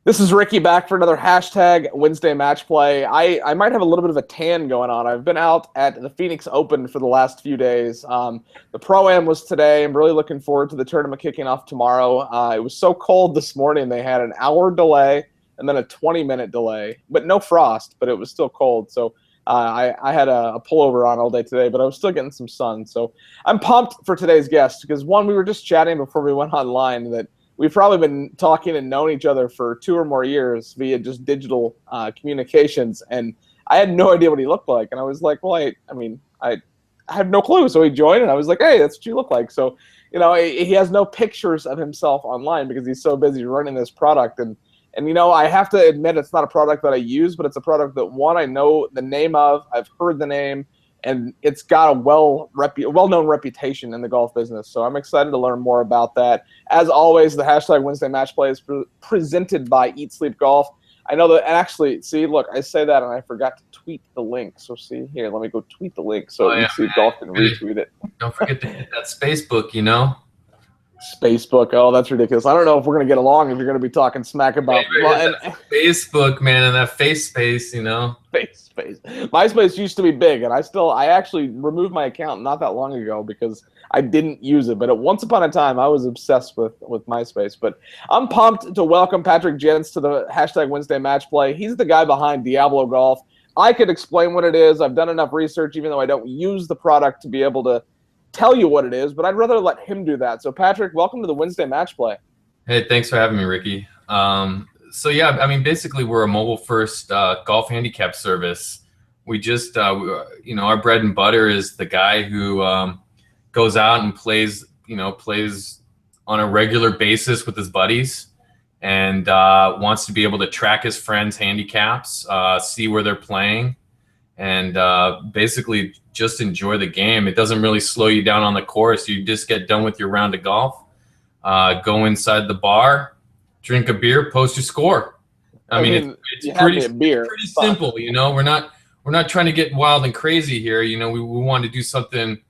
This is Ricky back for another hashtag Wednesday match play. I might have a little bit of a tan going on. I've been out at the Phoenix Open for the last few days. The Pro-Am was today. I'm really looking forward to the tournament kicking off tomorrow. It was so cold this morning. They had an hour delay and then a 20-minute delay, but no frost, but it was still cold. So I had a pullover on all day today, but I was still getting some sun. So I'm pumped for today's guest because, one, we were just chatting before we went online that we've probably been talking and known each other for 2 or more years via just digital communications, and I had no idea what he looked like. And I was like, well, I had no clue. So he joined, and I was like, hey, that's what you look like. So, you know, he has no pictures of himself online because he's so busy running this product. And you know, I have to admit it's not a product that I use, but it's a product that, one, I know the name of, I've heard the name, and it's got a well-known reputation in the golf business. So I'm excited to learn more about that. As always, the hashtag Wednesday Match Play is presented by Eat Sleep Golf. I know that, and actually, see, look, I say that and I forgot to tweet the link. So see here, let me go tweet the link so Eat Sleep Golf can retweet it. Don't forget to hit that Facebook, you know? Facebook, oh, that's ridiculous. I don't know if we're going to get along if you're going to be talking smack about Facebook, man, and that face space, you know? Face. MySpace used to be big, and I actually removed my account not that long ago because I didn't use it. But at once upon a time, I was obsessed with MySpace. But I'm pumped to welcome Patrick Jentz to the hashtag Wednesday Match Play. He's the guy behind DiabloGolf. I could explain what it is. I've done enough research, even though I don't use the product, to be able to tell you what it is. But I'd rather let him do that. So, Patrick, welcome to the Wednesday Match Play. Hey, thanks for having me, Ricky. So yeah, I mean, basically we're a mobile-first golf handicap service. We just, you know, our bread and butter is the guy who goes out and plays on a regular basis with his buddies and wants to be able to track his friends' handicaps, see where they're playing, and basically just enjoy the game. It doesn't really slow you down on the course. You just get done with your round of golf, go inside the bar, drink a beer, post your score. I mean it's pretty simple, you know. We're not trying to get wild and crazy here. You know, we want to do something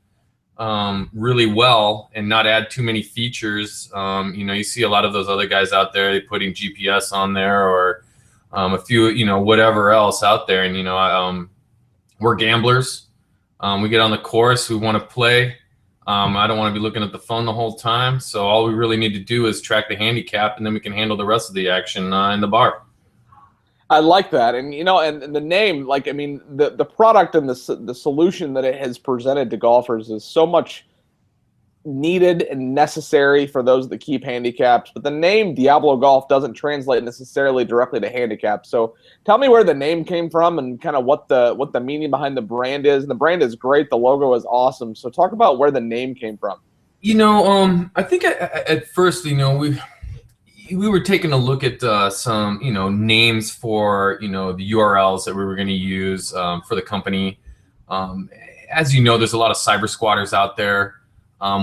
really well and not add too many features. You know, you see a lot of those other guys out there putting GPS on there or a few, you know, whatever else out there. And, you know, we're gamblers. We get on the course, we want to play. I don't want to be looking at the phone the whole time. So all we really need to do is track the handicap, and then we can handle the rest of the action in the bar. I like that. And, you know, and the name, like, I mean, the product and the solution that it has presented to golfers is so much needed and necessary for those that keep handicaps. But the name DiabloGolf doesn't translate necessarily directly to handicap. So tell me where the name came from and kind of what the meaning behind the brand is. And the brand is great. The logo is awesome. So talk about where the name came from. You know, I think at first, you know, we were taking a look at some, you know, names for, you know, the URLs that we were going to use for the company. As you know, there's a lot of cyber squatters out there,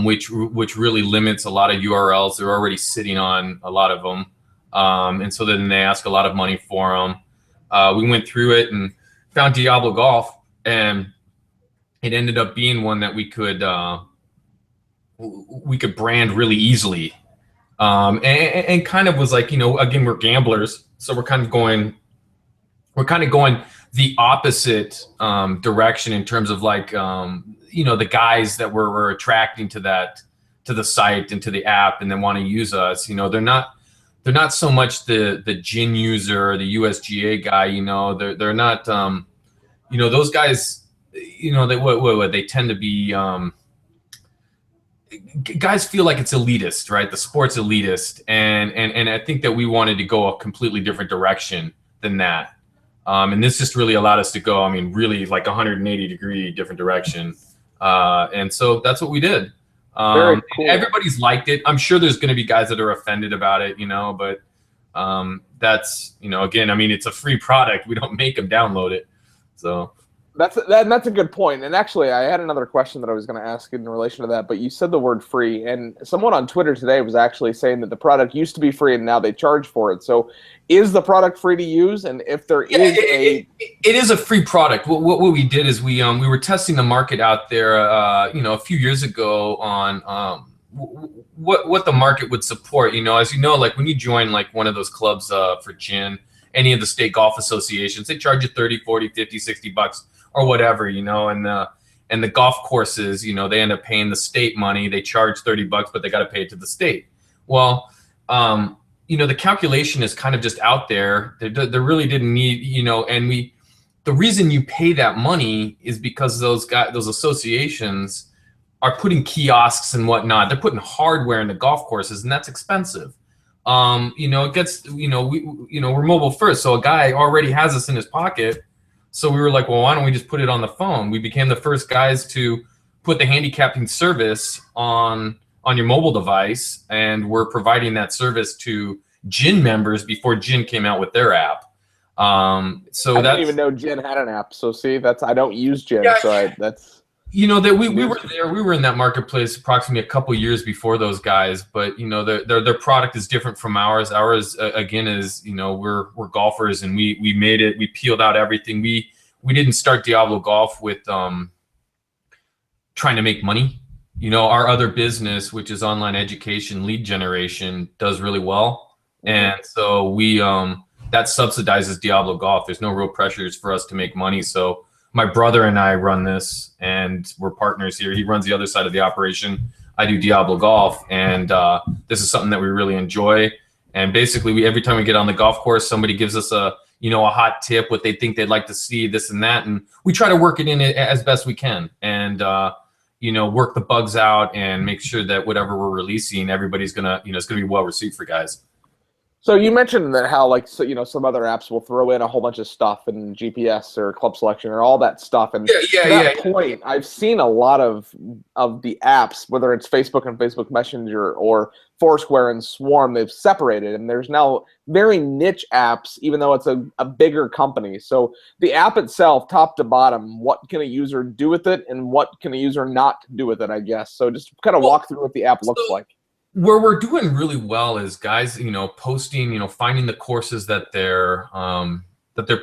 which really limits a lot of URLs. They're already sitting on a lot of them. And so then they ask a lot of money for them. We went through it and found DiabloGolf, and it ended up being one that we could brand really easily. And kind of was like, you know, again, we're gamblers, so we're kind of going the opposite direction in terms of like, you know, the guys that we're attracting to the site and to the app and then want to use us. You know, they're not so much the gin user or the USGA guy. You know, they're not, you know, those guys. You know, they tend to be. Guys feel like it's elitist, right? The sport's elitist, and I think that we wanted to go a completely different direction than that. And this just really allowed us to go, I mean, really like 180-degree different direction. And so that's what we did. Very cool. Everybody's liked it. I'm sure there's going to be guys that are offended about it, you know, but that's, you know, again, I mean, it's a free product. We don't make them download it. So That's a good point. And actually, I had another question that I was going to ask in relation to that, but you said the word free. And someone on Twitter today was actually saying that the product used to be free and now they charge for it. So is the product free to use? And if there is it is a free product. What we did is we were testing the market out there, you know, a few years ago on what the market would support. As you know, like when you join like one of those clubs for gin, any of the state golf associations, they charge you 30, 40, 50, 60 bucks or whatever, and the golf courses, they end up paying the state money. They charge 30 bucks, but they got to pay it to the state. Well, the calculation is kind of just out there. There really didn't need, the reason you pay that money is because those associations are putting kiosks and whatnot. They're putting hardware in the golf courses, and that's expensive. It gets, we're mobile first. So a guy already has this in his pocket. So we were like, well, why don't we just put it on the phone? We became the first guys to put the handicapping service on your mobile device, and we're providing that service to Gin members before Gin came out with their app. So I didn't even know Gin had an app. So see, I don't use Gin, yeah, so that's. That we were there. We were in that marketplace approximately a couple years before those guys, but their product is different from ours. Ours again is we're golfers, and we made it. We peeled out everything. We didn't start DiabloGolf with trying to make money. Our other business, which is online education lead generation, does really well, and so we that subsidizes DiabloGolf. There's no real pressures for us to make money, so. My brother and I run this, and we're partners here. He runs the other side of the operation. I do DiabloGolf, and this is something that we really enjoy. And basically, every time we get on the golf course, somebody gives us a hot tip, what they think they'd like to see, this and that, and we try to work it in as best we can, and work the bugs out and make sure that whatever we're releasing, everybody's gonna it's gonna be well received for guys. So you mentioned that how some other apps will throw in a whole bunch of stuff and GPS or club selection or all that stuff. And to that point, I've seen a lot of the apps, whether it's Facebook and Facebook Messenger or Foursquare and Swarm, they've separated, and there's now very niche apps, even though it's a bigger company. So the app itself, top to bottom, what can a user do with it, and what can a user not do with it, I guess. So just kind of walk through what the app looks like. Where we're doing really well is guys, posting, finding the courses that they're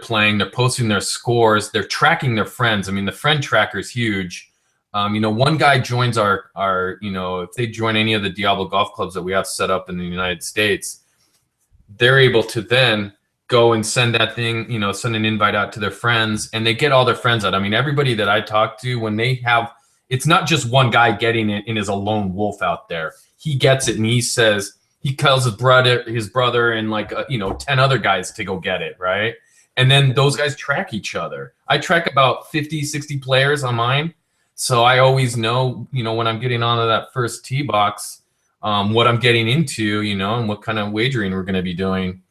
playing. They're posting their scores. They're tracking their friends. I mean, the friend tracker is huge. One guy joins our if they join any of the Diablo golf clubs that we have set up in the United States, they're able to then go and send that thing, send an invite out to their friends, and they get all their friends out. I mean, everybody that I talk to, when they have, it's not just one guy getting it and is a lone wolf out there. He gets it, and he tells his brother and 10 other guys to go get it, right? And then those guys track each other. I track about 50, 60 players on mine. So I always know, when I'm getting onto that first tee box, what I'm getting into, and what kind of wagering we're going to be doing.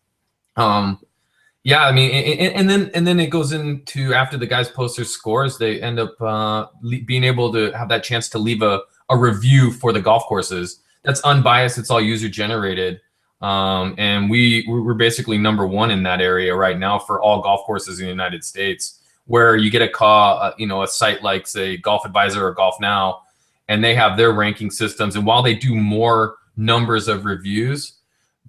Yeah, I mean, and then it goes into, after the guys post their scores, they end up being able to have that chance to leave a review for the golf courses. That's unbiased. It's all user generated. And we're basically #1 in that area right now for all golf courses in the United States, where you get a call, a site like, say, Golf Advisor or Golf Now, and they have their ranking systems. And while they do more numbers of reviews,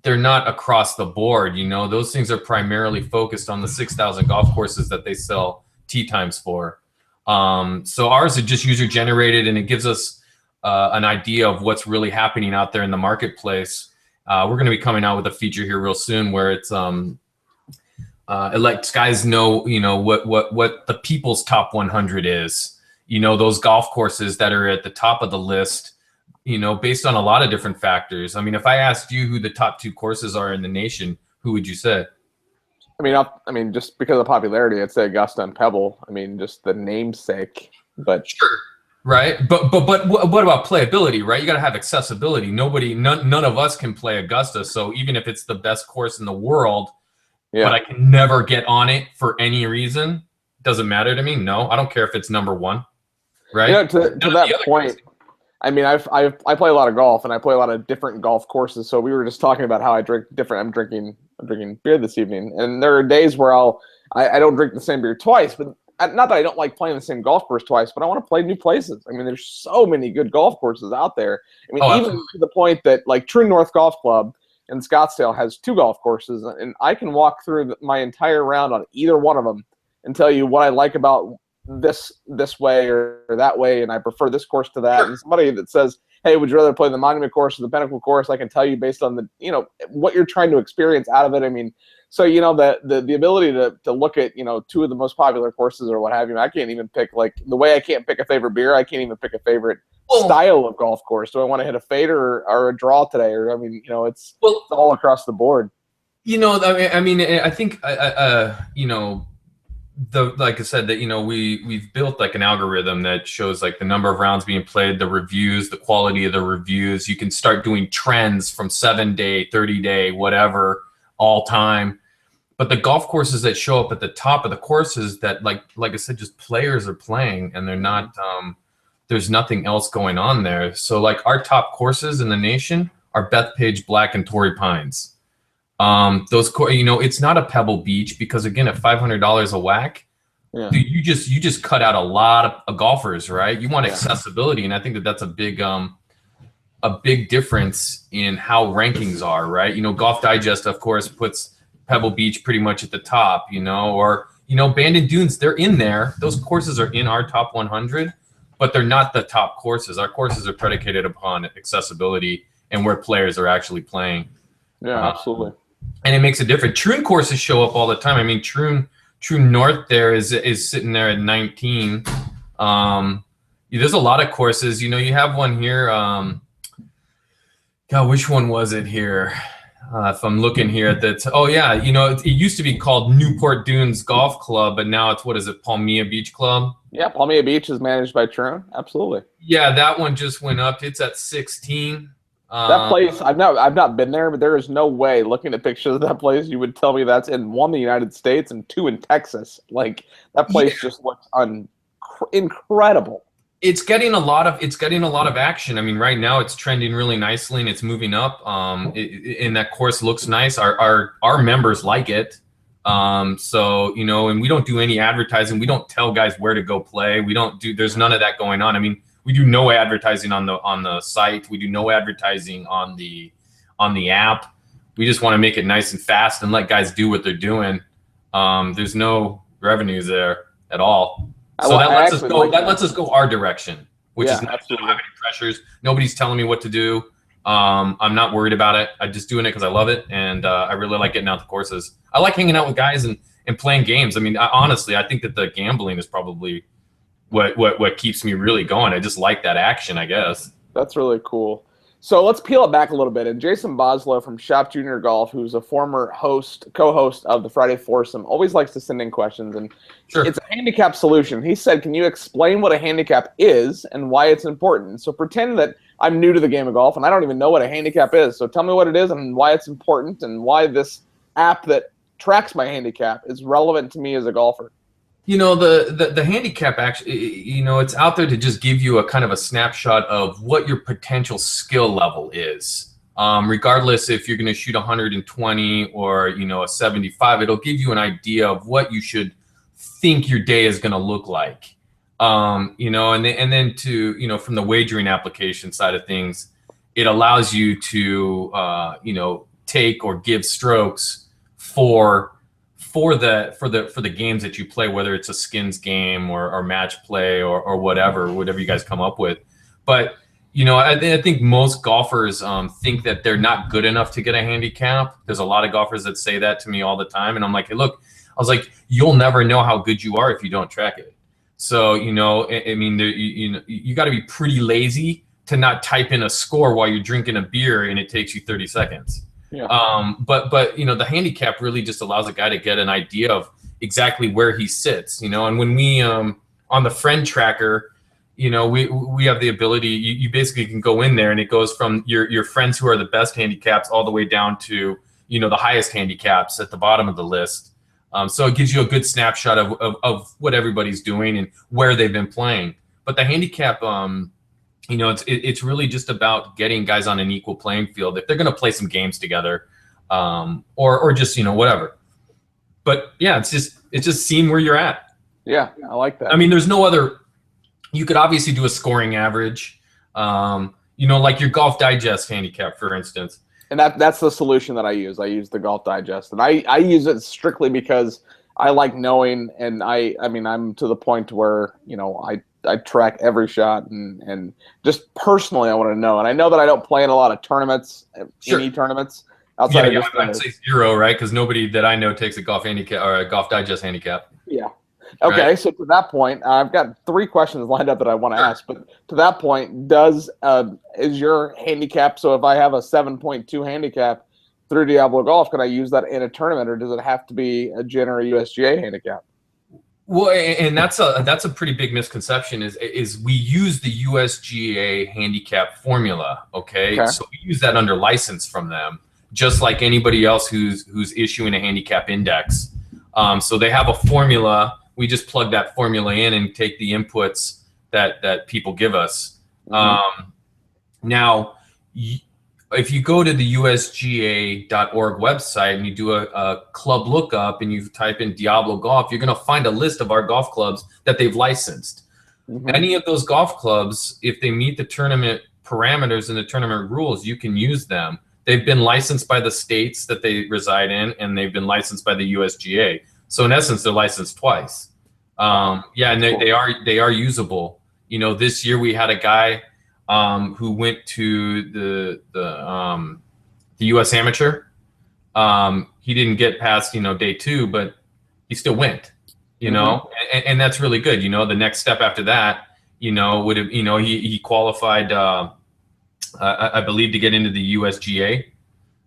they're not across the board. Those things are primarily focused on the 6,000 golf courses that they sell tee times for. So ours is just user generated, and it gives us an idea of what's really happening out there in the marketplace. We're going to be coming out with a feature here real soon where it's it lets guys know, what the people's top 100 is. Those golf courses that are at the top of the list, based on a lot of different factors. I mean, if I asked you who the top 2 courses are in the nation, who would you say? I mean, just because of popularity, I'd say Augusta and Pebble. I mean, just the namesake. But sure. Right, but what about playability? Right, you got to have accessibility. None of us can play Augusta. So even if it's the best course in the world, but I can never get on it for any reason, doesn't matter to me. No, I don't care if it's #1. Right. To that point, I mean, I play a lot of golf, and I play a lot of different golf courses. So we were just talking about how I drink different. I'm drinking beer this evening, and there are days where I don't drink the same beer twice, but. Not that I don't like playing the same golf course twice, but I want to play new places. I mean, there's so many good golf courses out there. I mean, even to the point that True North Golf Club in Scottsdale has 2 golf courses, and I can walk through my entire round on either one of them and tell you what I like about this way or that way, and I prefer this course to that. And somebody that says, hey, would you rather play the Monument course or the Pinnacle course? I can tell you based on the, you know, what you're trying to experience out of it. I mean, so, you know, the ability to look at, you know, two of the most popular courses or what have you. I can't even pick, like, the way I can't pick a favorite beer, I can't even pick a favorite style of golf course. Do I want to hit a fade or a draw today? Or, I mean, you know, it's all across the board. You know, I mean, I think, you know, like I said, that, you know, we've built like an algorithm that shows like the number of rounds being played, the reviews, the quality of the reviews. You can start doing trends from 7-day, 30-day, whatever, all time. But the golf courses that show up at the top of the courses that, like I said, just players are playing, and they're not, there's nothing else going on there. So like our top courses in the nation are Bethpage, Black, and Torrey Pines. Those, you know, it's not a Pebble Beach, because again, at $500 a whack, you just cut out a lot of golfers, right? You want accessibility, and I think that that's a big difference in how rankings are, right? You know, Golf Digest, of course, puts Pebble Beach pretty much at the top, you know, or, you know, Bandon Dunes, they're in there. Those courses are in our top 100, but they're not the top courses. Our courses are predicated upon accessibility and where players are actually playing. Yeah, absolutely. And it makes a difference. Troon courses show up all the time. I mean, Troon North there is sitting there at 19. There's a lot of courses. You know, you have one here. God, which one was it here? If I'm looking here at that, oh yeah, you know, it used to be called Newport Dunes Golf Club, but now it's, what is it, Palmia Beach Club? Yeah, Palmia Beach is managed by Troon. Absolutely. Yeah, that one just went up. It's at 16. That place, I've not been there, but there is no way, looking at pictures of that place, you would tell me that's in one, the United States, and two, in Texas. Like, that place just looks incredible. It's getting a lot of action. I mean, right now it's trending really nicely and it's moving up. And that course looks nice. Our members like it. So, you know, and we don't do any advertising. We don't tell guys where to go play. There's none of that going on. I mean, we do no advertising on the site. We do no advertising on the app. We just want to make it nice and fast and let guys do what they're doing. There's no revenues there at all. So that lets us go our direction, which is not have any pressures. Nobody's telling me what to do. I'm not worried about it. I'm just doing it because I love it, and I really like getting out the courses. I like hanging out with guys and playing games. I mean, honestly, I think that the gambling is probably what keeps me really going. I just like that action, I guess. That's really cool. So let's peel it back a little bit. And Jason Boslow from Shop Junior Golf, who's a former co-host of the Friday Foursome, always likes to send in questions. And it's a handicap solution. He said, can you explain what a handicap is and why it's important? So pretend that I'm new to the game of golf and I don't even know what a handicap is. So tell me what it is and why it's important and why this app that tracks my handicap is relevant to me as a golfer. You know, the handicap, actually, you know, it's out there to just give you a kind of a snapshot of what your potential skill level is. Regardless if you're going to shoot 120 or, you know, a 75, it'll give you an idea of what you should think your day is going to look like. You know, and then to, you know, from the wagering application side of things, it allows you to, you know, take or give strokes for the games that you play, whether it's a skins game or match play or whatever you guys come up with. But, you know, I think most golfers think that they're not good enough to get a handicap. There's a lot of golfers that say that to me all the time. And I'm like, hey, look, I was like, you'll never know how good you are if you don't track it. So, you know, I mean, you got to be pretty lazy to not type in a score while you're drinking a beer and it takes you 30 seconds. Yeah. But you know, the handicap really just allows a guy to get an idea of exactly where he sits, you know. And when we on the friend tracker, you know, we have the ability, you basically can go in there and it goes from your friends who are the best handicaps all the way down to, you know, the highest handicaps at the bottom of the list. So it gives you a good snapshot of what everybody's doing and where they've been playing. But the handicap, you know, it's really just about getting guys on an equal playing field if they're going to play some games together, or just, you know, whatever. But yeah, it's just seeing where you're at. Yeah, I like that. I mean, there's no other. You could obviously do a scoring average, you know, like your Golf Digest handicap, for instance. And that's the solution that I use. I use the Golf Digest, and I use it strictly because I like knowing, and I mean, I'm to the point where, you know, I track every shot, and just personally, I want to know. And I know that I don't play in a lot of tournaments, any tournaments outside of just I'd say 0, right? Because nobody that I know takes a golf handicap or a Golf Digest handicap. Yeah. Okay, right? So to that point, I've got 3 questions lined up that I want to ask. But to that point, is your handicap? So if I have a 7.2 handicap through DiabloGolf, can I use that in a tournament, or does it have to be a Gen or USGA handicap? Well, and that's a pretty big misconception. Is we use the USGA handicap formula? Okay, so we use that under license from them, just like anybody else who's issuing a handicap index. So they have a formula. We just plug that formula in and take the inputs that people give us. Now, if you go to the USGA.org website and you do a club lookup and you type in DiabloGolf, you're going to find a list of our golf clubs that they've licensed. Any of those golf clubs, if they meet the tournament parameters and the tournament rules, you can use them. They've been licensed by the states that they reside in, and they've been licensed by the USGA. So in essence, they're licensed twice. Yeah, and they are usable. You know, this year we had a guy who went to the U.S. Amateur. He didn't get past day 2, but he still went. You know, and that's really good. You know, the next step after that, would have he qualified. I believe to get into the USGA,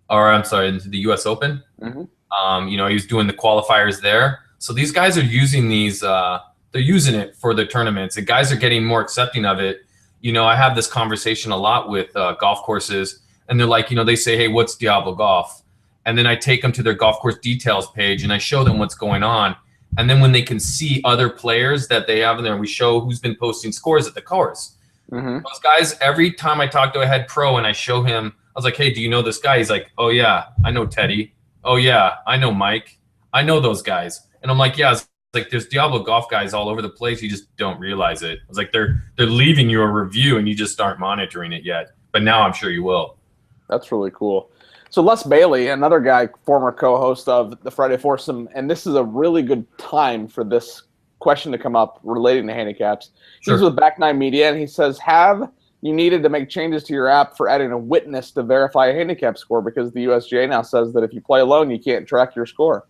or I'm sorry, into the U.S. Open. He was doing the qualifiers there. So these guys are using these. They're using it for their tournaments, and guys are getting more accepting of it. I have this conversation a lot with golf courses, and they're like, they say, hey, what's DiabloGolf? And then I take them to their golf course details page, and I show them what's going on. And then when they can see other players that they have in there, we show who's been posting scores at the course. Those guys, every time I talk to a head pro and I show him, I was like, hey, do you know this guy? He's like, oh, yeah, I know Teddy. Oh, yeah, I know Mike. I know those guys. And I'm like, yeah, it's like there's DiabloGolf guys all over the place. You just don't realize it. It's like they're leaving you a review and you just aren't monitoring it yet. But now I'm sure you will. That's really cool. So Les Bailey, another guy, former co-host of the Friday Foursome, and this is a really good time for this question to come up relating to handicaps. He's with Back Nine Media, and he says, have you needed to make changes to your app for adding a witness to verify a handicap score, because the USGA now says that if you play alone, you can't track your score?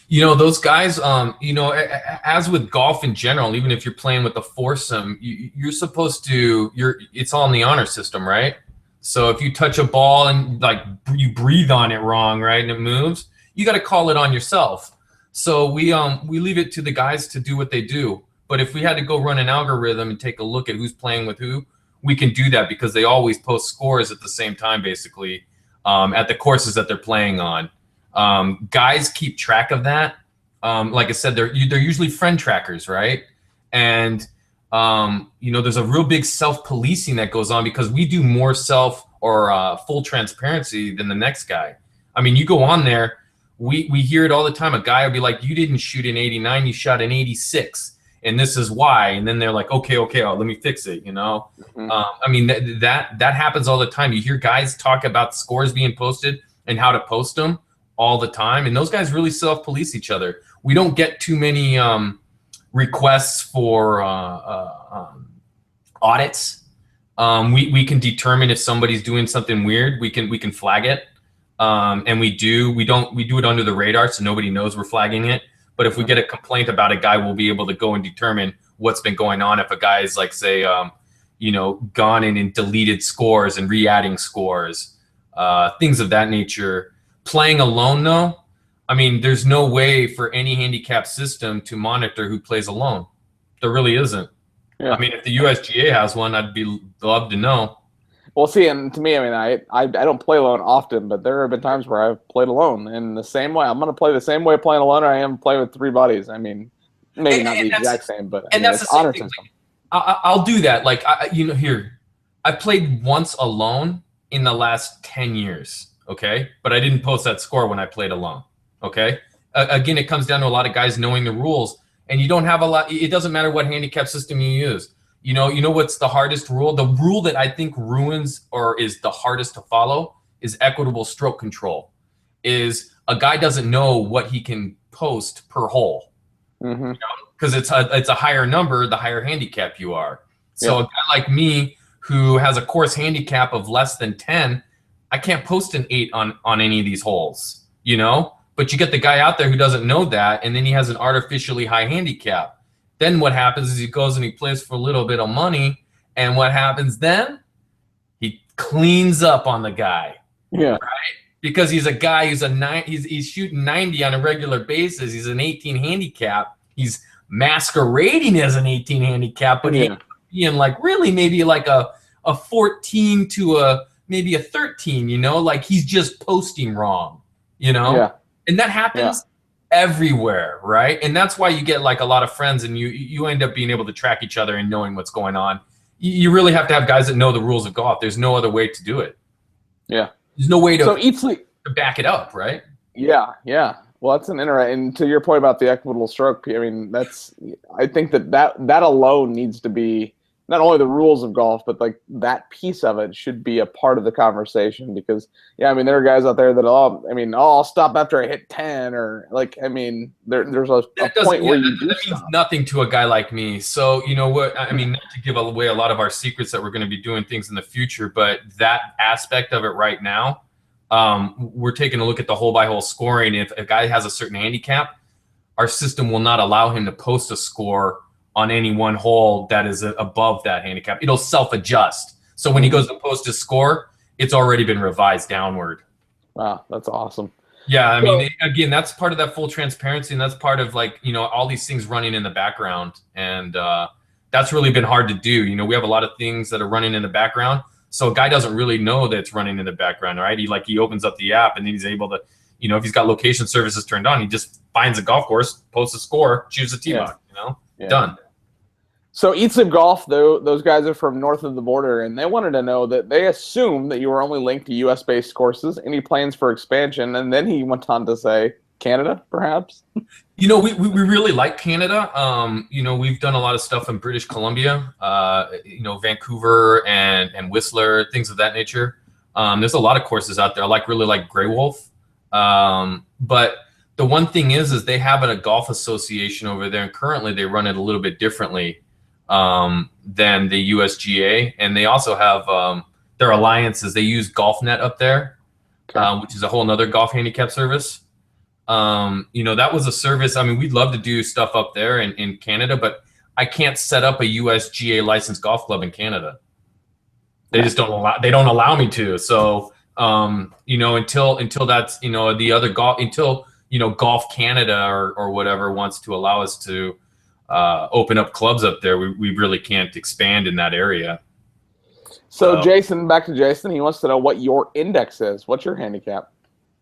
Those guys, as with golf in general, even if you're playing with the foursome, you're supposed to, it's all in the honor system, right? So if you touch a ball and like you breathe on it wrong, right, and it moves, you got to call it on yourself. So we leave it to the guys to do what they do. But if we had to go run an algorithm and take a look at who's playing with who, we can do that because they always post scores at the same time, basically, at the courses that they're playing on. Guys keep track of that. Like I said, they're usually friend trackers, right? And there's a real big self-policing that goes on because we do more self or full transparency than the next guy. I mean, you go on there, we hear it all the time. A guy will be like, you didn't shoot an 89, you shot an 86, and this is why. And then they're like, okay, let me fix it. I mean, that happens all the time. You hear guys talk about scores being posted and how to post them all the time, and those guys really self-police each other. We don't get too many requests for audits. We can determine if somebody's doing something weird. We can flag it, and we do it under the radar, so nobody knows we're flagging it. But if we get a complaint about a guy, we'll be able to go and determine what's been going on. If a guy is like, say, gone in and deleted scores and re-adding scores, things of that nature. Playing alone, though, I mean, there's no way for any handicap system to monitor who plays alone. There really isn't. Yeah. I mean, if the USGA has one, I'd love to know. Well, see, and to me, I mean, I don't play alone often, but there have been times where I've played alone in the same way. I'm going to play the same way playing alone I am playing with 3 buddies. I mean, maybe not the exact same, but that's the same thing. I'll do that. Like, here, I played once alone in the last 10 years. Okay, but I didn't post that score when I played alone. Okay, again, it comes down to a lot of guys knowing the rules, and you don't have a lot. It doesn't matter what handicap system you use. You know what's the hardest rule? The rule that I think ruins or is the hardest to follow is equitable stroke control. Is a guy doesn't know what he can post per hole. Because because it's a higher number, the higher handicap you are. So Yeah. a guy like me who has a course handicap of less than 10, I can't post an 8 on any of these holes, you know? But you get the guy out there who doesn't know that, and then he has an artificially high handicap. Then what happens is he goes and he plays for a little bit of money, and what happens then? He cleans up on the guy. Yeah. Right? Because he's a guy who's he's shooting 90 on a regular basis. He's an 18 handicap. He's masquerading as an 18 handicap, but he's being like really maybe like a 14 to maybe a 13, you know, like he's just posting wrong, you know? Yeah. And that happens everywhere, right? And that's why you get like a lot of friends, and you end up being able to track each other and knowing what's going on. You really have to have guys that know the rules of golf. There's no other way to do it. Yeah. There's no way to, to back it up, right? Yeah, yeah. Well, that's an interesting. And to your point about the equitable stroke, I mean, I think that alone needs to be not only the rules of golf, but like that piece of it should be a part of the conversation. Because I mean, there are guys out there that I'll stop after I hit 10, or like, I mean, there's a point where that means nothing to a guy like me. So you know what I mean, not to give away a lot of our secrets that we're going to be doing things in the future, but that aspect of it right now, we're taking a look at the hole by hole scoring. If a guy has a certain handicap, our system will not allow him to post a score on any one hole that is above that handicap. It'll self-adjust. So when he goes to post his score, it's already been revised downward. Wow, that's awesome. Yeah, I mean, again, that's part of that full transparency, and that's part of like, you know, all these things running in the background. And that's really been hard to do. You know, we have a lot of things that are running in the background. So a guy doesn't really know that it's running in the background, right? He opens up the app, and then he's able to, you know, if he's got location services turned on, he just finds a golf course, posts a score, chooses a tee box, you know, done. So Eat Sleep Golf, though, those guys are from north of the border, and they wanted to know that they assume that you were only linked to U.S.-based courses. Any plans for expansion? And then he went on to say, Canada, perhaps? You know, we really like Canada. You know, we've done a lot of stuff in British Columbia, you know, Vancouver and Whistler, things of that nature. There's a lot of courses out there. I really like Grey Wolf. But the one thing is they have a golf association over there, and currently they run it a little bit differently than the USGA. And they also have their alliances. They use GolfNet up there, which is a whole nother golf handicap service. You know, that was a service. I mean, we'd love to do stuff up there in Canada, but I can't set up a USGA licensed golf club in Canada. They just don't allow me to. So, you know, until that's, you know, the other golf, until, you know, Golf Canada or whatever wants to allow us to open up clubs up there, we really can't expand in that area. So Jason, back to Jason, he wants to know what your index is. What's your handicap?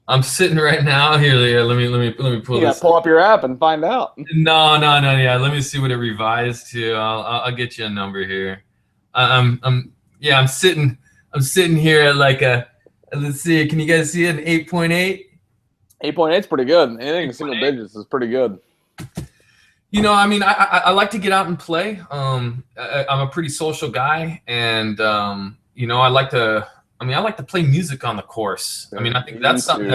I'm sitting right now here. Yeah, let me pull this. Pull up your app and find out. No. Yeah, let me see what it revised to. I'll get you a number here. I'm sitting here at like let's see. Can you guys see it? An 8.8. 8.8 is pretty good. Anything in single digits is pretty good. You know, I mean, I like to get out and play. I'm a pretty social guy, and you know, I like to play music on the course. I mean, I think that's something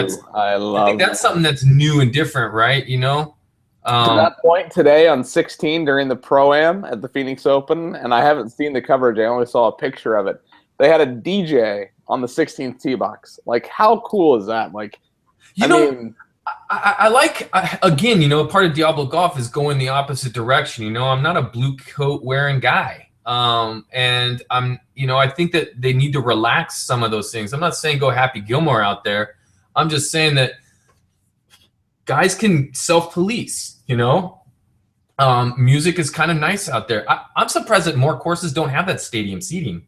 that's new and different, right? You know? To that point today on 16 during the Pro-Am at the Phoenix Open, and I haven't seen the coverage. I only saw a picture of it. They had a DJ on the 16th tee box. Like, how cool is that? Like, I like, again, you know, part of DiabloGolf is going the opposite direction. You know, I'm not a blue coat wearing guy. And you know, I think that they need to relax some of those things. I'm not saying go Happy Gilmore out there. I'm just saying that guys can self-police, you know. Music is kind of nice out there. I'm surprised that more courses don't have that stadium seating.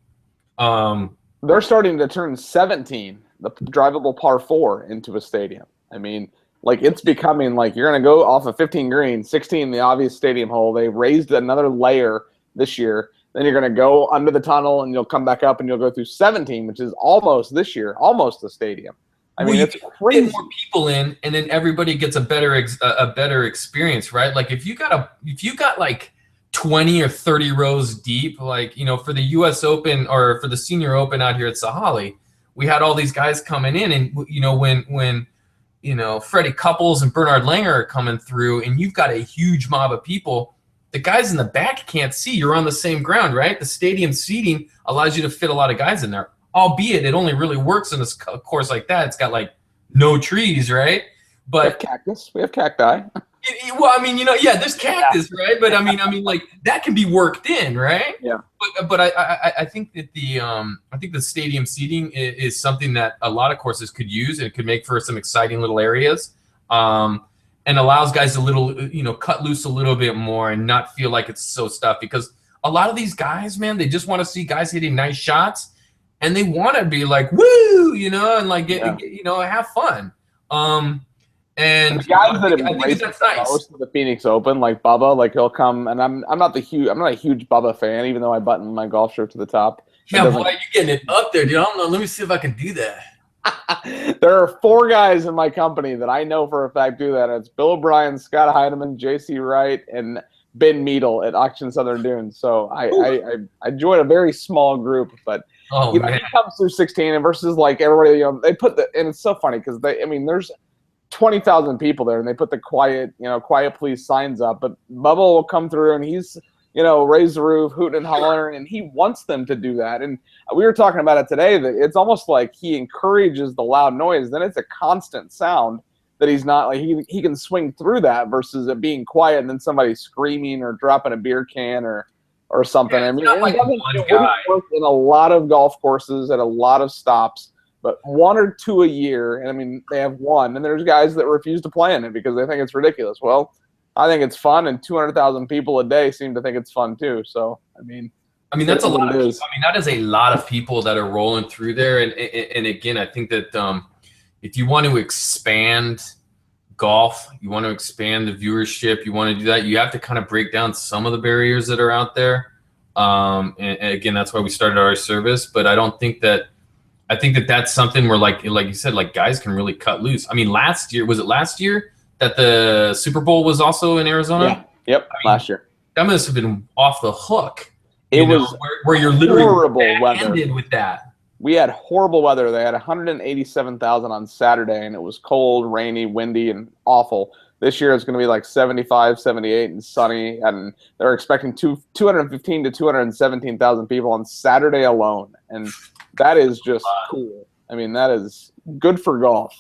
They're starting to turn 17, the drivable par 4, into a stadium. I mean, like, it's becoming like you're going to go off of 15 green, 16 the obvious stadium hole. They raised another layer this year. Then you're going to go under the tunnel, and you'll come back up, and you'll go through 17, which is almost this year, almost the stadium. I mean, it's crazy. Get more people in, and then everybody gets a better experience, right? Like if you got like 20 or 30 rows deep, like, you know, for the U.S. Open or for the Senior Open out here at Sahali, we had all these guys coming in, and you know, when you know, Freddie Couples and Bernard Langer are coming through, and you've got a huge mob of people. the guys in the back can't see. You're on the same ground, right? The stadium seating allows you to fit a lot of guys in there, albeit it only really works in a course like that. It's got like no trees, right? But we have cactus. We have cacti. Well, I mean, yeah, there's cactus, right? But I mean, like that can be worked in, right? Yeah. But I think that the stadium seating is something that a lot of courses could use, and it could make for some exciting little areas, and allows guys to cut loose a little bit more and not feel like it's so stuffed. Because a lot of these guys, man, they just want to see guys hitting nice shots, and they want to be like, woo, and like have fun. And the guys that I think that's nice. Most of the Phoenix Open, like Bubba, like he'll come, and I'm not a huge Bubba fan, even though I button my golf shirt to the top. Yeah, boy, you're getting it up there, dude. I don't know. Let me see if I can do that. There are 4 guys in my company that I know for a fact do that. It's Bill O'Brien, Scott Heidemann, J.C. Wright, and Ben Meadle at Auction Southern Dunes. So I joined a very small group, but he comes through 16 and versus like everybody, they put and it's so funny because there's 20,000 people there, and they put the quiet please signs up. But Bubba will come through, and he's, raise the roof, hooting and hollering, and he wants them to do that. And we were talking about it today, that it's almost like he encourages the loud noise. Then it's a constant sound that he's not like he can swing through that versus it being quiet and then somebody screaming or dropping a beer can or something. Yeah, I mean, it works in a lot of golf courses at a lot of stops. But 1 or 2 a year, and I mean, they have one, and there's guys that refuse to play in it because they think it's ridiculous. Well, I think it's fun, and 200,000 people a day seem to think it's fun too. So, I mean, that's a lot. I mean, that is a lot of people that are rolling through there. And again, I think that if you want to expand golf, you want to expand the viewership, you want to do that, you have to kind of break down some of the barriers that are out there. And again, that's why we started our service. But I think that that's something where, like you said, like guys can really cut loose. I mean, last year that the Super Bowl was also in Arizona? Yeah. Yep. Last year. That must have been off the hook. It was where you're literally horrible weather. Ended with that. We had horrible weather. They had 187,000 on Saturday, and it was cold, rainy, windy, and awful. This year it's going to be like 75, 78, and sunny, and they're expecting 215 to 217,000 people on Saturday alone, and that is just cool. I mean, that is good for golf.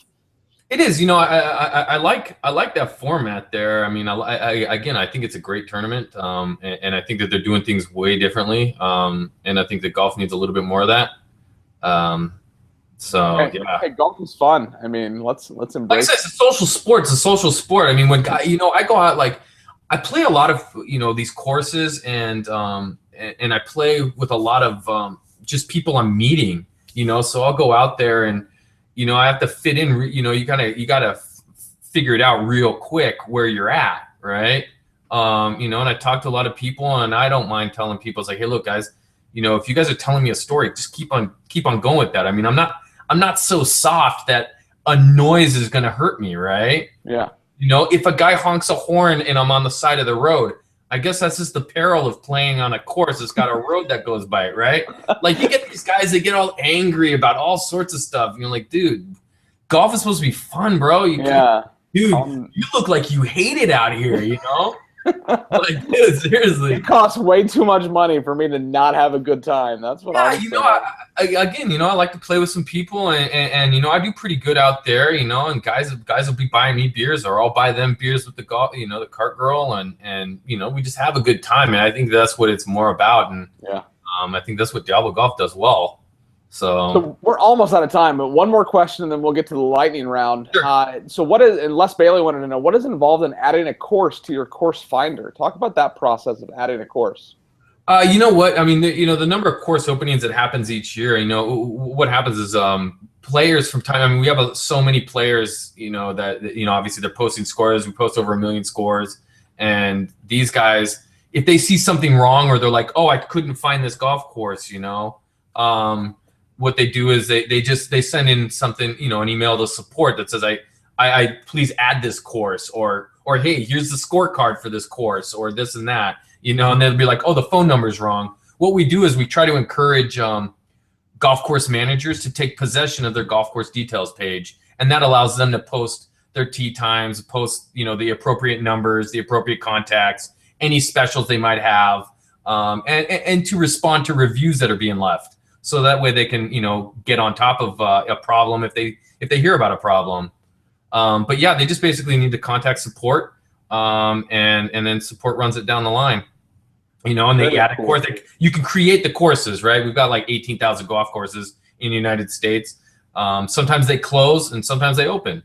It is. I like that format there. I mean, I think it's a great tournament, and I think that they're doing things way differently, and I think that golf needs a little bit more of that. Hey, golf is fun. I mean, let's embrace. Like I said, it's a social sport. It's a social sport. I mean, when I go out, like I play a lot of these courses, and I play with a lot of just people I'm meeting. So I'll go out there, and I have to fit in. You gotta figure it out real quick where you're at, right? And I talk to a lot of people, and I don't mind telling people, it's like, hey, look, guys, if you guys are telling me a story, just keep on going with that. I mean, I'm not so soft that a noise is going to hurt me, right? Yeah. If a guy honks a horn and I'm on the side of the road, I guess that's just the peril of playing on a course that's got a road that goes by it, right? Like you get these guys that get all angry about all sorts of stuff. You're like, dude, golf is supposed to be fun, bro. Dude, you look like you hate it out here, Like, dude, seriously. It costs way too much money for me to not have a good time. That's what I'm saying. I like to play with some people, and I do pretty good out there, and guys will be buying me beers, or I'll buy them beers with the golf, the cart girl, and we just have a good time, and I think that's what it's more about, and I think that's what DiabloGolf does well. So we're almost out of time, but one more question, and then we'll get to the lightning round. Sure. So what is, and Les Bailey wanted to know, what is involved in adding a course to your course finder? Talk about that process of adding a course. You know what? I mean, the number of course openings that happens each year, what happens is players from time, I mean, we have so many players, that, obviously they're posting scores. We post over 1 million scores. And these guys, if they see something wrong, or they're like, oh, I couldn't find this golf course, what they do is they send in something, an email to support that says, I please add this course, or hey, here's the scorecard for this course, or this and that, and they'll be like, oh, the phone number's wrong. What we do is we try to encourage golf course managers to take possession of their golf course details page, and that allows them to post their tee times, post the appropriate numbers, the appropriate contacts, any specials they might have, and to respond to reviews that are being left. So that way they can, get on top of a problem if they hear about a problem. But yeah, they just basically need to contact support, and then support runs it down the line. And they add a course. You can create the courses, right? We've got like 18,000 golf courses in the United States. Sometimes they close and sometimes they open.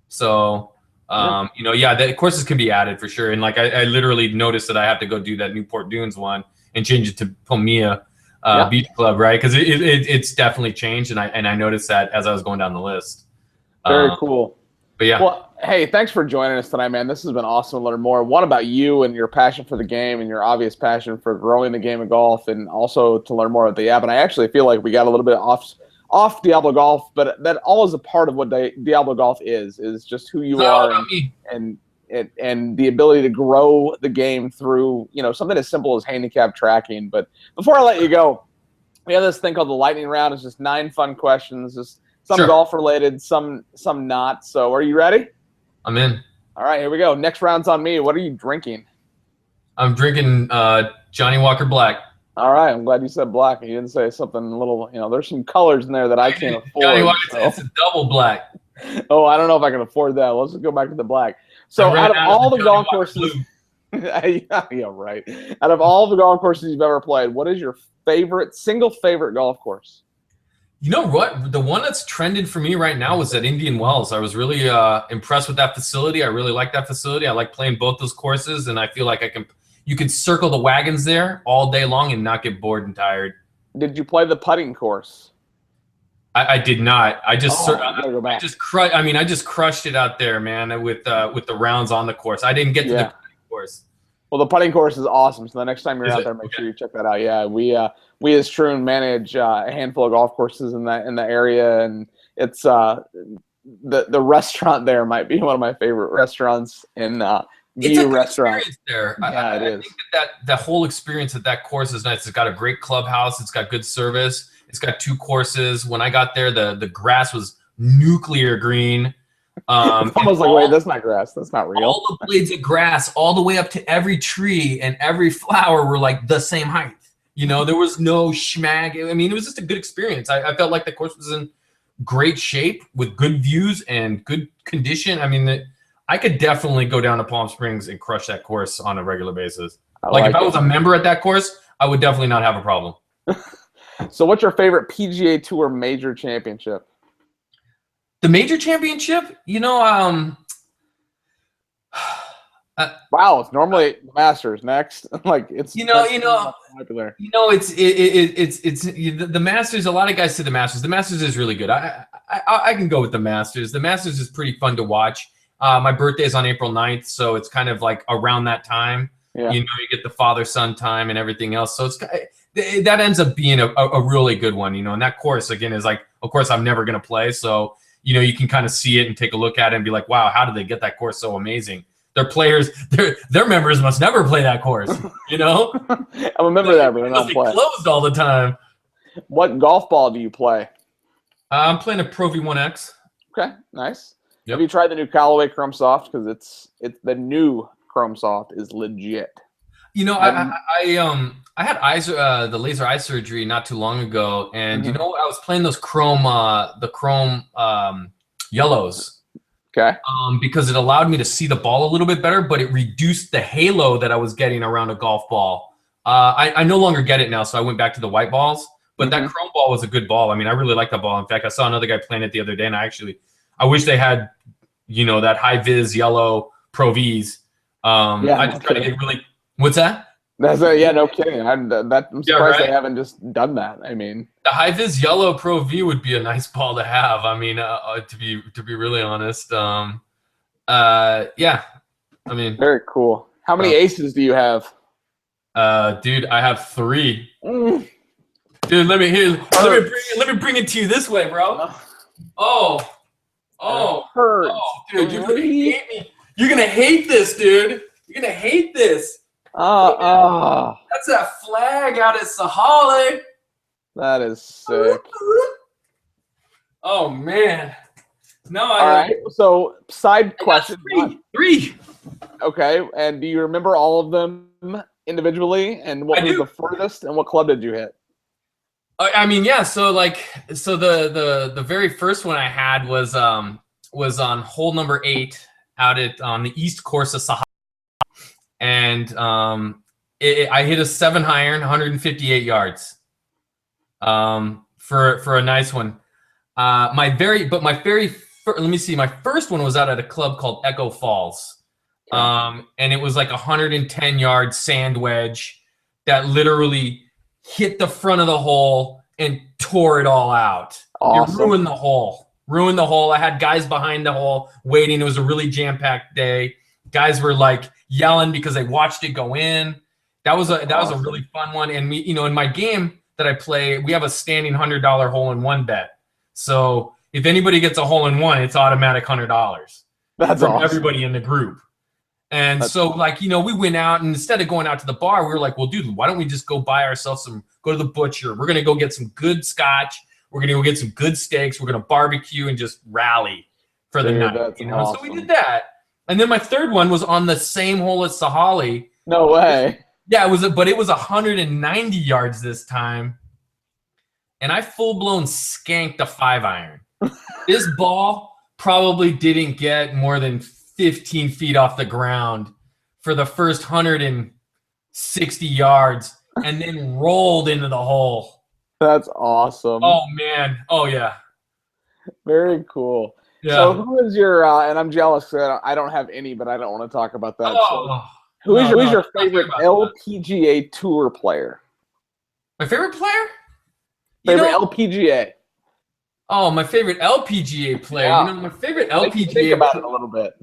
So, the courses can be added for sure. And like I literally noticed that I have to go do that Newport Dunes one and change it to Pomea Beach Club, right? Because it's definitely changed, and I noticed that as I was going down the list. Very cool. But yeah. Well, hey, thanks for joining us tonight, man. This has been awesome to learn more. One, about you and your passion for the game and your obvious passion for growing the game of golf, and also to learn more about the app. And I actually feel like we got a little bit off Diablo Golf, but that all is a part of what Diablo Golf is just who you are and the ability to grow the game through, something as simple as handicap tracking. But before I let you go, we have this thing called the lightning round. It's just 9 fun questions, just some golf related, some not. So are you ready? I'm in. All right, here we go. Next round's on me. What are you drinking? I'm drinking Johnny Walker Black. All right, I'm glad you said black. You didn't say something a little, there's some colors in there that I can't afford. Johnny Walker, it's a double black. Oh, I don't know if I can afford that. Let's just go back to the black. So out of all the golf courses, yeah, right. Out of all the golf courses you've ever played, what is your single favorite golf course? You know what? The one that's trended for me right now was at Indian Wells. I was really impressed with that facility. I really like that facility. I like playing both those courses, and I feel like you can circle the wagons there all day long and not get bored and tired. Did you play the putting course? I did not. I just crushed it out there, man, with the rounds on the course. I didn't get to the putting course. Well, the putting course is awesome. So the next time you're out there, make sure you check that out. Yeah, we as Troon manage a handful of golf courses in the area, and it's the restaurant there might be one of my favorite restaurants in it's a good restaurant experience there. Yeah, I think that whole experience at that course is nice. It's got a great clubhouse. It's got good service. It's got 2 courses. When I got there, the grass was nuclear green. It's almost like, wait, that's not grass. That's not real. All the blades of grass, all the way up to every tree and every flower were like the same height. There was no schmag. I mean, it was just a good experience. I felt like the course was in great shape with good views and good condition. I mean, I could definitely go down to Palm Springs and crush that course on a regular basis. Like if I was a member at that course, I would definitely not have a problem. So what's your favorite PGA Tour major championship? The major championship? Wow, it's normally the Masters next. Like it's popular. It's the Masters. A lot of guys say the Masters. The Masters is really good. I can go with the Masters. The Masters is pretty fun to watch. My birthday is on April 9th, so it's kind of like around that time. Yeah. You get the father-son time and everything else. So that ends up being a really good one. And that course again is like, of course, I'm never gonna play, so you can kind of see it and take a look at it and be like, wow, how did they get that course so amazing? Their players, their members must never play that course. I remember that, but they're not playing. Closed all the time. What golf ball do you play? I'm playing a Pro V1X. Okay, nice. Yep. Have you tried the new Callaway Chrome Soft? Because it's the new Chrome Soft is legit. I had the laser eye surgery not too long ago, and I was playing those the chrome yellows. Okay. Because it allowed me to see the ball a little bit better, but it reduced the halo that I was getting around a golf ball. I no longer get it now, so I went back to the white balls. But that chrome ball was a good ball. I mean, I really like that ball. In fact, I saw another guy playing it the other day, and I wish they had, that high vis yellow Pro Vs. I just try to get really. What's that? That's no kidding. I'm surprised they haven't just done that. I mean, the high vis yellow Pro V would be a nice ball to have. I mean, to be really honest, yeah. I mean, very cool. How many aces do you have? Dude, I have 3. Dude, let me bring it to you this way, bro. Oh, dude, you're gonna hate me. You're gonna hate this, dude. You're gonna hate this. That's that flag out at Sahale. That is sick. Oh man. No, all right. So side question. 3. Okay, and do you remember all of them individually? And what I was do. the furthest? And what club did you hit? I mean, yeah. So the very first one I had was on hole number 8 out at on the east course of Sahara, and I hit a 7-iron, 158 yards, for a nice one. Let me see. My first one was out at a club called Echo Falls, and it was like 110-yard sand wedge that literally hit the front of the hole and tore it all out. Awesome. It ruined the hole. Ruined the hole. I had guys behind the hole waiting. It was a really jam-packed day. Guys were like yelling because they watched it go in. That was a really fun one. And we, in my game that I play, we have a standing $100 hole-in-one bet. So if anybody gets a hole-in-one, it's automatic $100. That's from awesome. Everybody in the group. And so, we went out, and instead of going out to the bar, we were like, well, dude, why don't we just go buy ourselves go to the butcher. We're going to go get some good scotch. We're going to go get some good steaks. We're going to barbecue and just rally for the night. Awesome. So we did that. And then my third one was on the same hole as Sahali. No way. Yeah, but it was 190 yards this time. And I full-blown skanked a 5-iron. This ball probably didn't get more than 15 feet off the ground for the first 160 yards and then rolled into the hole. That's awesome. Oh, man. Oh, yeah. Very cool. Yeah. So who is your, and I'm jealous that I don't have any, but I don't want to talk about that. Oh, who is your favorite LPGA Tour player? My favorite player? Favorite LPGA? Oh, my favorite LPGA player. Yeah. My favorite LPGA. Think about it a little bit.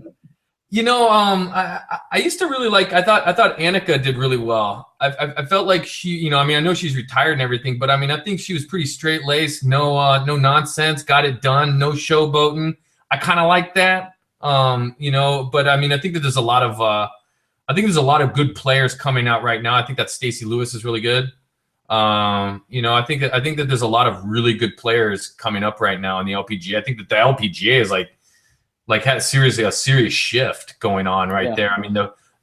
I used to really like. I thought Annika did really well. I felt like she. I know she's retired and everything, but I think she was pretty straight laced. No nonsense. Got it done. No showboating. I kind of like that. But I think that there's a lot of. I think there's a lot of good players coming out right now. I think that Stacey Lewis is really good. I think that there's a lot of really good players coming up right now in the LPGA. I think that the LPGA is had a serious shift going on right there.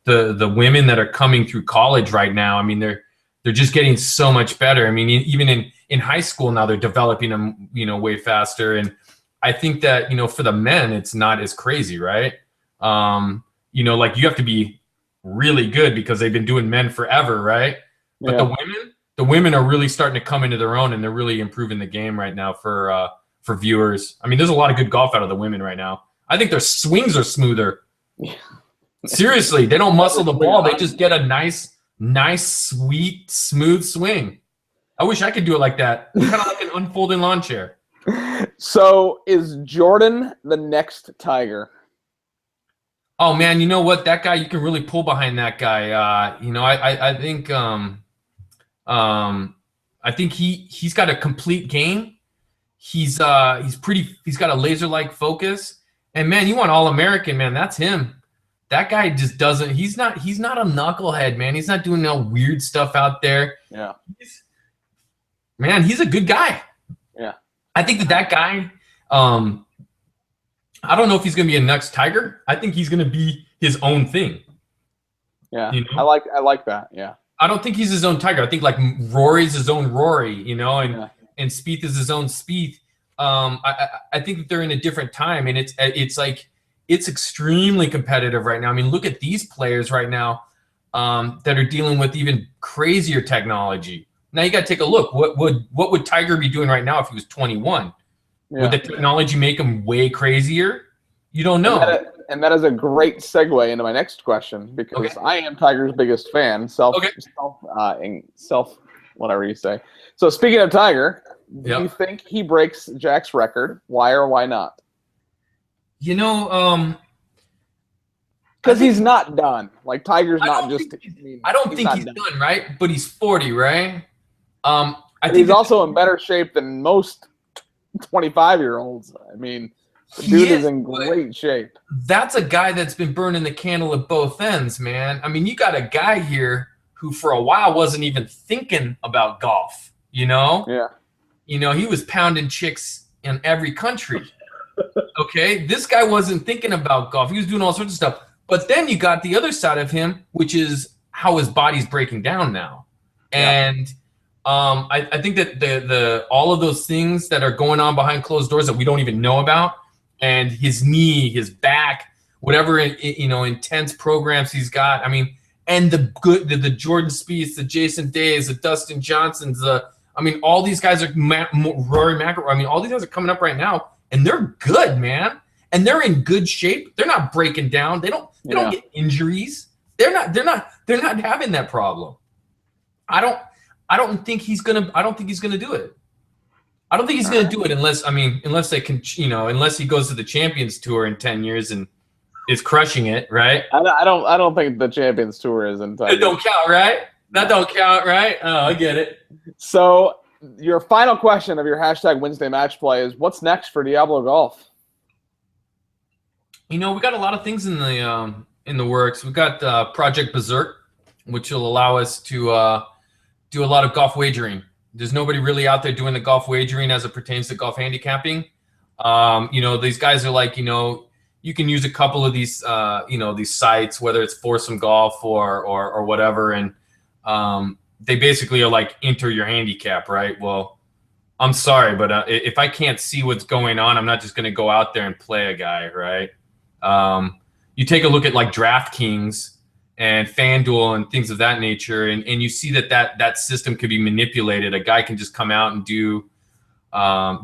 The women that are coming through college right now, they're just getting so much better. Even in high school now, they're developing them, way faster. And I think that, for the men, it's not as crazy, right? You have to be really good because they've been doing men forever, right? But the women are really starting to come into their own, and they're really improving the game right now for viewers. There's a lot of good golf out of the women right now. I think their swings are smoother. Yeah. Seriously, they don't muscle the ball. They just get a nice, sweet, smooth swing. I wish I could do it like that. Kind of like an unfolding lawn chair. So is Jordan the next Tiger? Oh, man, you know what? That guy, you can really pull behind that guy. I think he's got a complete game. He's got a laser-like focus. And man, you want All-American, man, that's him. That guy just doesn't, he's not a knucklehead, man. He's not doing no weird stuff out there. Yeah. He's a good guy. Yeah. I think that guy, I don't know if he's going to be a next Tiger. I think he's going to be his own thing. Yeah. I like that. Yeah. I don't think he's his own Tiger. I think Rory's his own Rory, and Spieth is his own Spieth. I think that they're in a different time, and it's extremely competitive right now. Look at these players right now that are dealing with even crazier technology. Now you got to take a look. What would Tiger be doing right now if he was 21? Yeah. Would the technology make him way crazier? You don't know. And that is a great segue into my next question, because I am Tiger's biggest fan. Self, whatever you say. So speaking of Tiger, do you think he breaks Jack's record? Why or why not? Because he's not done. Tiger's not just. I don't think he's done, right? But he's 40, right? I think he's also in better shape than most 25-year-olds. The dude is in great shape. That's a guy that's been burning the candle at both ends, man. You got a guy here who for a while wasn't even thinking about golf, Yeah. He was pounding chicks in every country. Okay? This guy wasn't thinking about golf. He was doing all sorts of stuff. But then you got the other side of him, which is how his body's breaking down now. And I think that the all of those things that are going on behind closed doors that we don't even know about, and his knee, his back, whatever intense programs he's got. I mean, and the Jordan Spieths, the Jason Days, the Dustin Johnsons, all these guys are Rory McIlroy. I mean, all these guys are coming up right now, and they're good, man. And they're in good shape. They're not breaking down. They don't get injuries. They're not having that problem. I don't think he's gonna do it. I don't think he's gonna do it unless they can, unless he goes to the Champions Tour in 10 years and is crushing it, right? I don't think the Champions Tour is in 10 years. It don't count, right? That don't count, right? Oh, I get it. So your final question of your hashtag Wednesday match play is, what's next for Diablo Golf? We got a lot of things in the works. We've got Project Berserk, which will allow us to do a lot of golf wagering. There's nobody really out there doing the golf wagering as it pertains to golf handicapping. These guys are like, you can use a couple of these, these sites, whether it's Foursome Golf or whatever, and they basically are like, enter your handicap, right? Well, I'm sorry, but if I can't see what's going on, I'm not just going to go out there and play a guy, right? You take a look at like DraftKings and FanDuel and things of that nature, and you see that system could be manipulated. A guy can just come out and do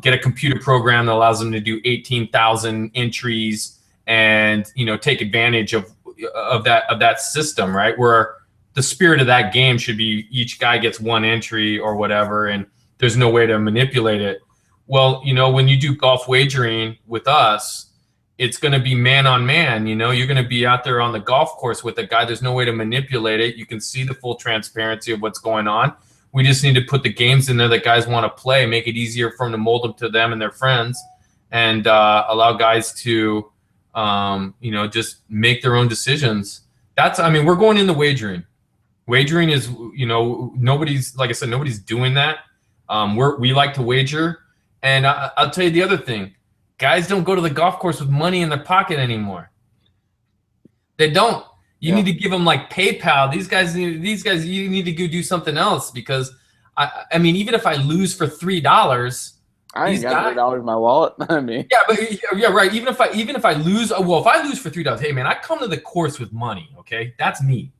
get a computer program that allows them to do 18,000 entries and take advantage of that system, right? Where the spirit of that game should be each guy gets one entry or whatever, and there's no way to manipulate it. Well, when you do golf wagering with us, it's going to be man on man. You're going to be out there on the golf course with a guy. There's no way to manipulate it. You can see the full transparency of what's going on. We just need to put the games in there that guys want to play, make it easier for them to mold them to them and their friends, and allow guys to, just make their own decisions. We're going into wagering. Wagering is, nobody's, like I said, nobody's doing that. We like to wager. And I'll tell you the other thing. Guys don't go to the golf course with money in their pocket anymore. They don't. You need to give them like PayPal. These guys, you need to go do something else, because even if I lose for $3, I ain't got $3 in my wallet. Right. Even if I lose, if I lose for $3, hey man, I come to the course with money. Okay, that's me.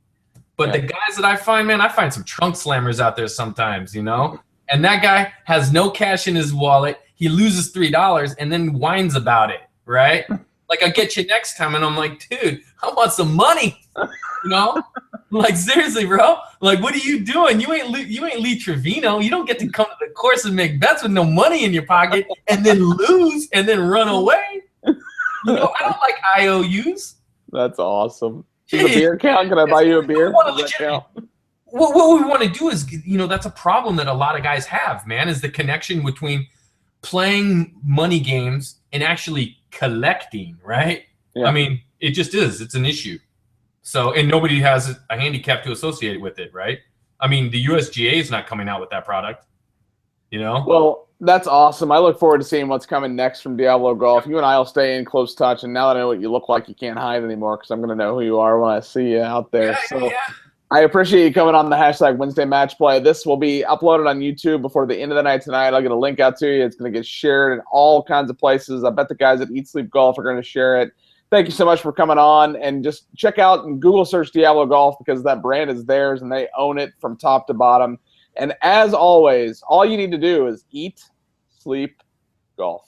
But the guys that I find some trunk slammers out there sometimes, and that guy has no cash in his wallet. He loses $3 and then whines about it, right? Like, I'll get you next time. And I'm like, dude, I want some money, Like, seriously, bro. Like, what are you doing? You ain't Lee Trevino. You don't get to come to the course and make bets with no money in your pocket and then lose and then run away. I don't like IOUs. That's awesome. Does a beer count? Can I buy you a beer? What we want to do is, that's a problem that a lot of guys have, man, is the connection between playing money games and actually collecting, right? Yeah. It just is. It's an issue. So, and nobody has a handicap to associate with it, right? The USGA is not coming out with that product, Well, that's awesome. I look forward to seeing what's coming next from Diablo Golf. You and I will stay in close touch, and now that I know what you look like, you can't hide anymore, because I'm going to know who you are when I see you out there. I appreciate you coming on the hashtag Wednesday Match Play. This will be uploaded on YouTube before the end of the night tonight. I'll get a link out to you. It's going to get shared in all kinds of places. I bet the guys at Eat Sleep Golf are going to share it. Thank you so much for coming on. And just check out and Google search Diablo Golf, because that brand is theirs and they own it from top to bottom. And as always, all you need to do is eat, sleep, golf.